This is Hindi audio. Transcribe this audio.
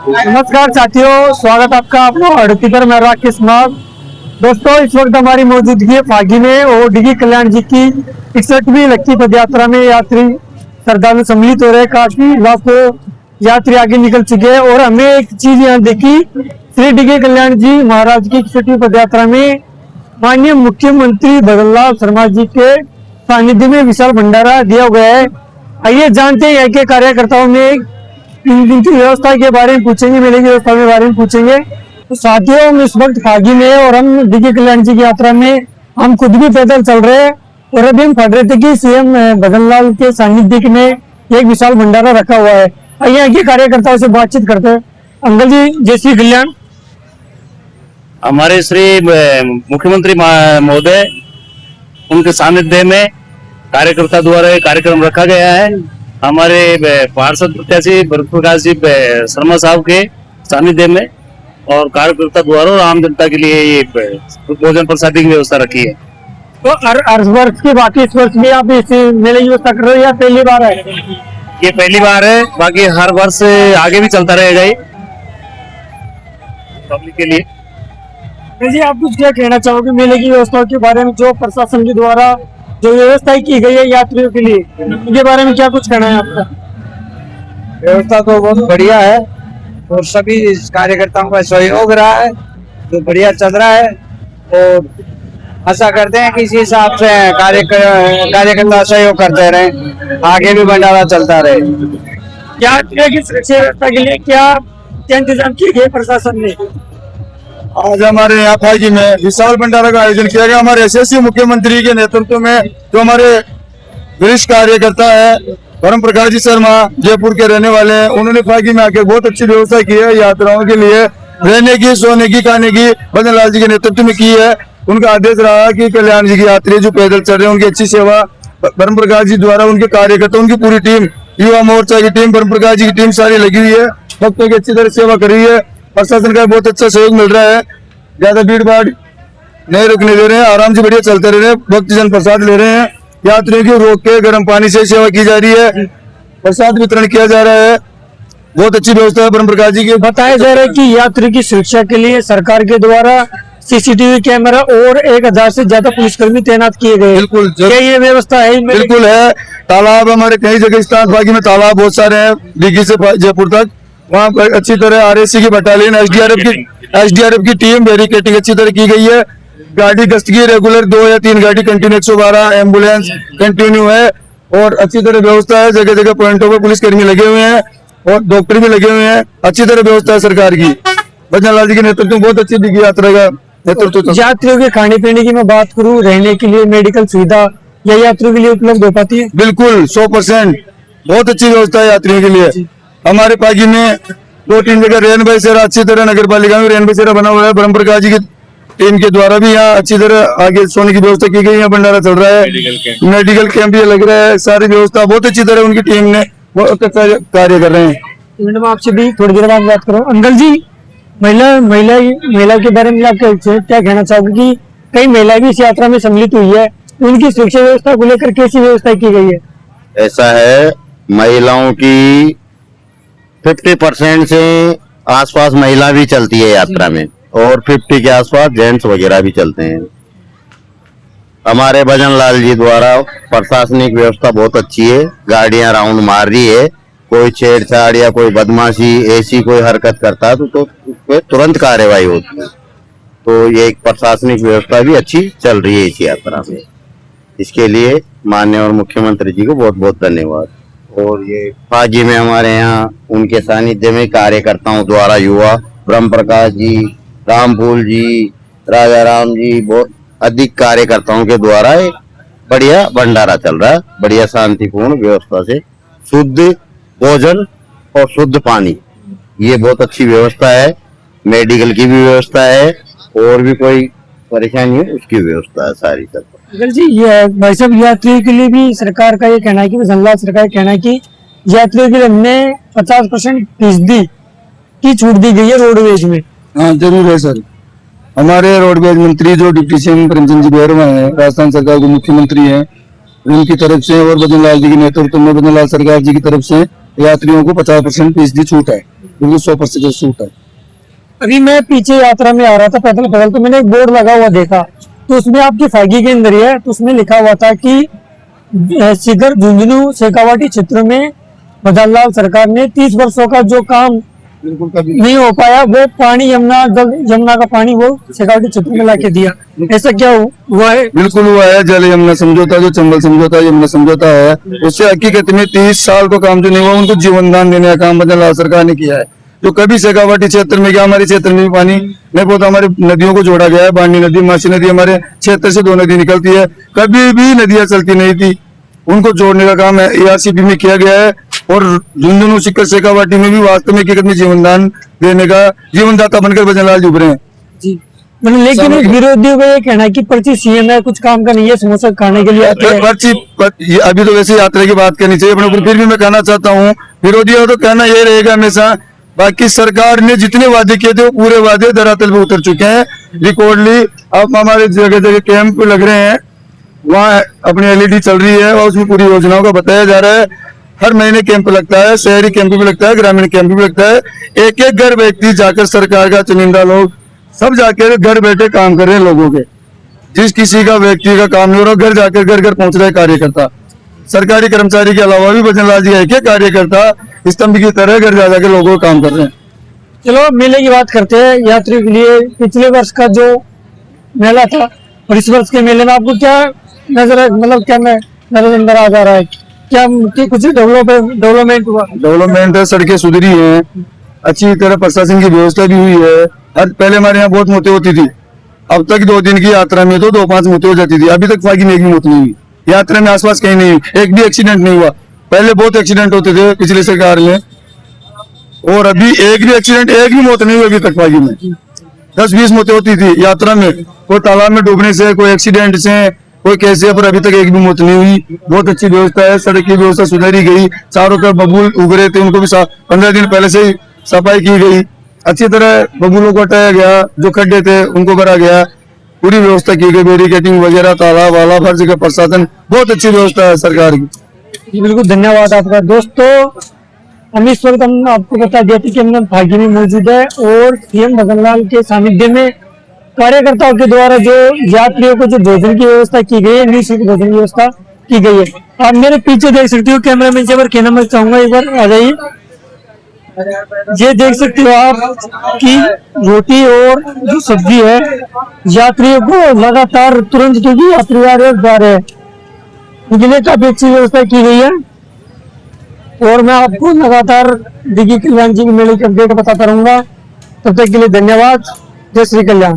नमस्कार साथियों, स्वागत आपका अपना अड़ती पर मेरा किस्मत। दोस्तों, इस वक्त हमारी मौजूदगी है फागी में और डीगी कल्याण जी की 61वीं लक्की पद यात्रा में यात्री श्रद्धालु सम्मिलित हो रहे। काफी लाखों यात्री आगे निकल चुके हैं और हमें एक चीज यहाँ देखी, श्री डीगी कल्याण जी महाराज की 61वीं पद यात्रा में माननीय मुख्यमंत्री भगतलाल शर्मा जी के सानिध्य में विशाल भंडारा दिया गया है। आइए जानते हैं यहाँ के कार्यकर्ताओं में इनकी व्यवस्था के बारे में पूछेंगे, मेले की व्यवस्था के बारे में पूछेंगे। तो साथियों, हम इस वक्त फागी में और हम डीगी कल्याण जी की यात्रा में हम खुद भी पैदल चल रहे हैं और अभी हम पढ़ रहे थे कि सीएम भगतलाल के सानिध्य में एक विशाल भंडारा रखा हुआ है। आइए यहाँ के कार्यकर्ताओं से बातचीत करते हैं। अंकल जी, जय श्री कल्याण। हमारे श्री मुख्यमंत्री महोदय उनके सानिध्य में कार्यकर्ता द्वारा एक कार्यक्रम रखा गया है। हमारे पार्षद प्रत्याशी भरत प्रकाश जी शर्मा साहब के सानिध्य में और कार्यकर्ता द्वारा और आम जनता के लिए ये भोजन प्रसादी की व्यवस्था रखी है। तो हर वर्ष के बाकी इस वर्ष भी आप इस मेले की व्यवस्था कर रहे हो या पहली बार है? ये पहली बार है, बाकी हर वर्ष आगे भी चलता रहेगा ये पब्लिक के लिए। जी, आप कुछ क्या कहना चाहोगे मेले की व्यवस्थाओं के बारे में, जो प्रशासन के द्वारा जो व्यवस्था की गई है यात्रियों के लिए, इनके बारे में क्या कुछ कहना है आपका? व्यवस्था तो बहुत बढ़िया है और सभी कार्यकर्ताओं का सहयोग रहा है तो बढ़िया चल रहा है और आशा करते हैं कि इसी हिसाब से कार्यकर्ता सहयोग करते रहे, आगे भी भंडारा चलता रहे। यात्रियों की सुरक्षा व्यवस्था के लिए क्या इंतजाम किए गए प्रशासन ने? आज हमारे यहाँ फागी में विशाल भंडारा का आयोजन किया गया। हमारे यशस्वी मुख्यमंत्री के नेतृत्व में जो हमारे वरिष्ठ कार्यकर्ता है परम प्रकाश जी शर्मा, जयपुर के रहने वाले हैं, उन्होंने फागी में आके बहुत अच्छी व्यवस्था की है। यात्राओं के लिए रहने की, सोने की, खाने की भजनलाल जी के नेतृत्व में की है। उनका आदेश रहा कि कल्याण जी की यात्री जो पैदल चल रहे हैं उनकी अच्छी सेवा परम प्रकाश जी द्वारा, उनके कार्यकर्ता, उनकी पूरी टीम, युवा मोर्चा की टीम, परम प्रकाश जी की टीम सारी लगी हुई है, भक्तों की अच्छी तरह सेवा कर रही है। प्रशासन का बहुत अच्छा सहयोग मिल रहा है, ज्यादा भीड़ भाड़ नहीं रुकने दे रहे हैं, आराम से बढ़िया चलते रह रहे हैं, भक्तजन प्रसाद ले रहे हैं। यात्रियों की रोक के गर्म पानी से सेवा की जा रही है, प्रसाद वितरण किया जा रहा है, बहुत अच्छी व्यवस्था है परम प्रकाश जी की। बताया जा रहा है कि यात्री की सुरक्षा के लिए सरकार के द्वारा सीसीटीवी कैमरा और 1000 से ज्यादा पुलिसकर्मी तैनात किए गए। बिल्कुल, क्या ये व्यवस्था है? बिल्कुल है। तालाब हमारे कई जगह स्थान फागी में तालाब बहुत सारे हैं, दिल्ली से जयपुर तक, वहाँ पर अच्छी तरह आरएसी की बटालियन, एसडीआरएफ की टीम, बैरिकेटिंग अच्छी तरह की गई है। गाड़ी गश्त की रेगुलर 2 या 3 गाड़ी कंटिन्यू, 112 एम्बुलेंस कंटिन्यू है और अच्छी तरह व्यवस्था है। जगह जगह पॉइंटों पर पुलिसकर्मी लगे हुए हैं और डॉक्टर भी लगे हुए हैं। अच्छी तरह व्यवस्था है सरकार की। भजनलाल जी के नेतृत्व में बहुत अच्छी दिखी यात्रा का नेतृत्व। यात्रियों के खाने पीने की मैं बात करूं, रहने के लिए मेडिकल सुविधा या यात्रियों के लिए उपलब्ध हो पाती है? बिल्कुल 100% बहुत अच्छी व्यवस्था है यात्रियों के लिए। हमारे पागी में 2-3 जगह रेन बसेरा, अच्छी तरह नगर पालिका में रेन बसेरा बना हुआ है। परम प्रकाश जी की टीम के द्वारा भी यहाँ अच्छी तरह आगे सोने की व्यवस्था की गई है। भंडारा चल रहा है, मेडिकल कैंप भी लग रहा है, सारी व्यवस्था बहुत अच्छी तरह उनकी टीम ने बहुत अच्छा कार्य कर रहे हैं। मैडम, आपसे भी थोड़ी देर बाद बात करो। अंकल जी, महिला के बारे में आप क्या कहना चाहोगे कि कई महिला भी इस यात्रा में सम्मिलित हुई है, उनकी सुरक्षा व्यवस्था को लेकर कैसी व्यवस्था की गई है? ऐसा है, महिलाओं की 50% से आसपास महिला भी चलती है यात्रा में और 50 के आसपास जेंट्स वगैरह भी चलते हैं। हमारे भजनलाल जी द्वारा प्रशासनिक व्यवस्था बहुत अच्छी है, गाड़ियां राउंड मार रही है, कोई छेड़छाड़ या कोई बदमाशी ऐसी कोई हरकत करता है तो उस पर तुरंत कार्रवाई होती है। तो ये एक प्रशासनिक व्यवस्था भी अच्छी चल रही है इस यात्रा में। इसके लिए माननीय और मुख्यमंत्री जी को बहुत बहुत धन्यवाद। और ये फागी में हमारे यहाँ उनके सानिध्य में कार्यकर्ताओं द्वारा युवा ब्रह्म प्रकाश जी, रामफूल जी, राजा राम जी, बहुत अधिक कार्यकर्ताओं के द्वारा एक बढ़िया भंडारा चल रहा है। बढ़िया शांतिपूर्ण व्यवस्था से शुद्ध भोजन और शुद्ध पानी, ये बहुत अच्छी व्यवस्था है। मेडिकल की भी व्यवस्था है और भी कोई परेशानी है उसकी व्यवस्था है सारी सब। अंकल जी, ये भाई साहब, यात्रियों के लिए भी सरकार का ये कहना है कि भजनलाल सरकार का कहना है कि यात्रियों के लिए हमने 50% फीसदी की छूट दी गई है रोडवेज में। हाँ, जरूर है सर। हमारे रोडवेज मंत्री जो डिप्टी सीएम प्रेमचंद जी बैरवा है, राजस्थान सरकार के मुख्यमंत्री हैं, उनकी तरफ से और भजनलाल जी के नेतृत्व में भजनलाल सरकार जी की तरफ से यात्रियों को 50% फीसदी छूट है। बिल्कुल 100% सूट है। अभी मैं पीछे यात्रा में आ रहा था पैदल पैदल, तो मैंने एक बोर्ड लगा हुआ देखा, तो उसमें आपकी फागी के अंदर ही है, तो उसमें लिखा हुआ था कि शिखर झुंझुनू शेखावाटी क्षेत्र में भजनलाल सरकार ने 30 वर्षों का जो काम बिल्कुल कभी नहीं हो पाया, वो पानी यमुना का पानी वो शेखावाटी क्षेत्र में लाके दिया। ऐसा क्या हुआ है? बिल्कुल हुआ है। जल यमुना समझौता, जो चंबल समझौता यमुना समझौता है, उससे हकीकत में 30 साल को काम जो नहीं हुआ, उनको जीवन दान देने का काम भजनलाल सरकार ने किया है। जो कभी शेखावाटी क्षेत्र में क्या, हमारे क्षेत्र में भी पानी नहीं बहुत, हमारे नदियों को जोड़ा गया है। बांडी नदी, मासी नदी, हमारे क्षेत्र से 2 नदी निकलती है, कभी भी नदियां चलती नहीं थी, उनको जोड़ने का काम है ARCP में किया गया है। और झुंझुनू शिखर शेखावाटी में भी वास्तव में हकीकत में जीवनदान देने का जीवनदाता बनकर भजनलाल जी उभरे हैं। जी, मतलब लेकिन विरोधियों का ये कहना है कि पर्ची CM है, कुछ काम का नहीं है, समोसा खाने के लिए आते हैं। अभी तो वैसे यात्रा की बात करनी चाहिए अपने ऊपर, फिर भी मैं कहना चाहता हूँ विरोधियों का तो कहना ये रहेगा हमेशा, बाकी सरकार ने जितने वादे किए थे वो पूरे वादे धरातल पे उतर चुके हैं रिकॉर्डली। अब हमारे जगह जगह कैंप लग रहे हैं, वहाँ अपनी LED चल रही है और उसमें पूरी योजनाओं का बताया जा रहा है। हर महीने कैंप लगता है, शहरी कैंप भी लगता है, ग्रामीण कैंप भी लगता है। एक एक घर व्यक्ति जाकर, सरकार का चुनिंदा लोग सब जाकर घर बैठे काम कर रहे हैं लोगों के। जिस किसी का व्यक्ति का काम नहीं हो रहा, घर जाकर घर घर पहुंच रहे कार्यकर्ता, सरकारी कर्मचारी के अलावा भी भजनलाल जी एक कार्यकर्ता स्तंभ की तरह घर जा जाकर लोगों का काम कर रहे हैं। चलो मेले की बात करते हैं। यात्रियों के लिए पिछले वर्ष का जो मेला था और इस वर्ष के मेले में आपको क्या नजर, मतलब क्या नजर अंदर आ जा रहा है? क्या कुछ डेवलपमेंट हुआ? डेवलपमेंट है, सड़कें सुधरी हैं, अच्छी तरह प्रशासन की व्यवस्था भी हुई है। पहले हमारे यहाँ बहुत मौतें होती थी, अब तक 2 दिन की यात्रा में तो 2-5 मौतें हो जाती थी। अभी तक फागी में एक भी मौत नहीं हुई, यात्रा में आसपास कहीं नहीं, एक भी एक्सीडेंट नहीं हुआ। पहले बहुत एक्सीडेंट होते थे पिछले सरकार में, और अभी एक भी मौत नहीं हुई अभी तक फागी में। 10-20 मौतें होती थी यात्रा में, कोई तालाब में डूबने से, कोई एक्सीडेंट से, कोई कैसे, पर अभी तक एक भी मौत नहीं हुई। बहुत अच्छी व्यवस्था है, सड़क की व्यवस्था सुधारी गई, चारों तरफ बबूल उग रहे थे, उनको भी 15 दिन पहले से ही सफाई की गई, अच्छी तरह बबूलों को हटाया गया, जो खड्डे थे उनको भरा गया, पूरी व्यवस्था की गई, बैरिकेटिंग वगैरह, तालाब वालाब हर जगह प्रशासन, बहुत अच्छी व्यवस्था है सरकार की। बिल्कुल, धन्यवाद आपका। दोस्तों, हम इस वक्त हम आपको बता दिया था कि हम फागी में मौजूद है और CM भजनलाल के सानिध्य में कार्यकर्ताओं के द्वारा जो यात्रियों को जो भोजन की व्यवस्था की गई है, निःशुल्क भोजन की व्यवस्था की गई है। आप मेरे पीछे देख सकते हो, कैमरामैन से एक बार कहना मैं चाहूंगा, एक बार आ जाइए। ये देख सकते हो आप कि रोटी और जो सब्जी है यात्रियों को लगातार तुरंत, क्योंकि यात्री आ रहे जा रहे हैं, इसके लिए काफी अच्छी व्यवस्था की गई है। और मैं आपको लगातार डिगी कल्याण जी के मेले की अपडेट बताता रहूंगा। तब तक के लिए धन्यवाद। जय श्री कल्याण।